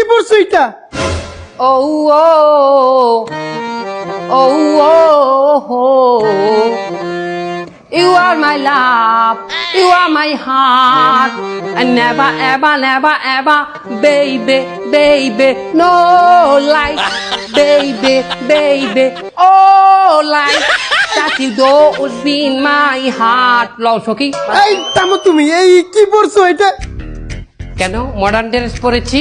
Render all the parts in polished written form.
পড়ছো এটা? ও ও ও ও You are my love, you are my heart, and never, ever, never, ever, baby, baby, no life, baby, baby, oh life, that you don't be in my heart. লও সখী, এই থামো তুমি, এই কি পড়ছো এটা? কেন মডার্ন ড্রেস পরেছি?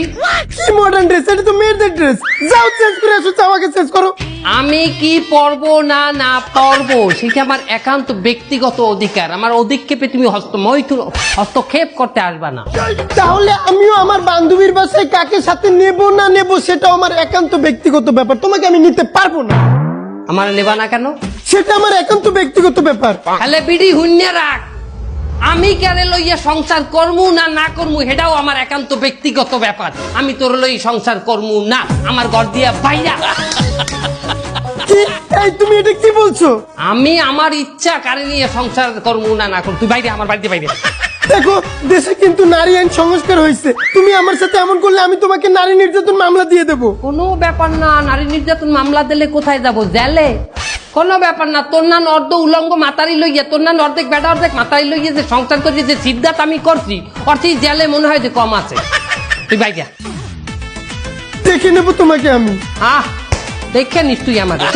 কি মডার্ন ড্রেস? এটা তো মেয়েদের ড্রেস। যাও চেঞ্জ করে আসো, যাও আগে চেঞ্জ করো। আমি কি পরবো না না পরবো সেটা আমার একান্ত ব্যক্তিগত অধিকার। আমার অধিক্ষেপে তুমি হস্তক্ষেপ করতে আসবা না। তাহলে আমিও আমার বান্ধবীর বাসায় কাকে সাথে নেব না নেব সেটা আমার একান্ত ব্যক্তিগত ব্যাপার, তোমাকে আমি নিতে পারবো না। আমার নেবা না কেন? সেটা আমার একান্ত ব্যক্তিগত ব্যাপার। তাহলে বিড়ি হুন্যা রাখ, আমি কেন লইয়া সংসার করমু না না করমু সেটাও আমার একান্ত ব্যক্তিগত ব্যাপার। আমি তোর লই সংসার করমু না, আমার ঘর দিয়া বাইরা। কি? এই তুমি এটা কি বলছো? আমি আমার ইচ্ছা কারে নিয়ে সংসার করমু না না করমু, তুই বাইরে, আমার বাড়িতে বাইরে। দেখো দেশে কিন্তু নারী আইন সংস্কার হয়েছে, তুমি আমার সাথে এমন করলে আমি তোমাকে নারী নির্যাতন মামলা দিয়ে দেবো। কোনো ব্যাপার না, নারী নির্যাতন মামলা দিলে কোথায় যাব? জেলে। কোনো ব্যাপার না, তোর না অর্ধ উলঙ্গ মাতারি লইয়া, তোর না অর্ধেক বেটা অর্ধেক মাতারি লইয়া যে সংসার করি, যে সিদ্ধাত আমি করছি, অর্থে জেলে মনে হয় যে কম আছে। তুই বাইরা, দেখে নেবো তোমাকে আমি। দেখে নিস তুই আমাকে।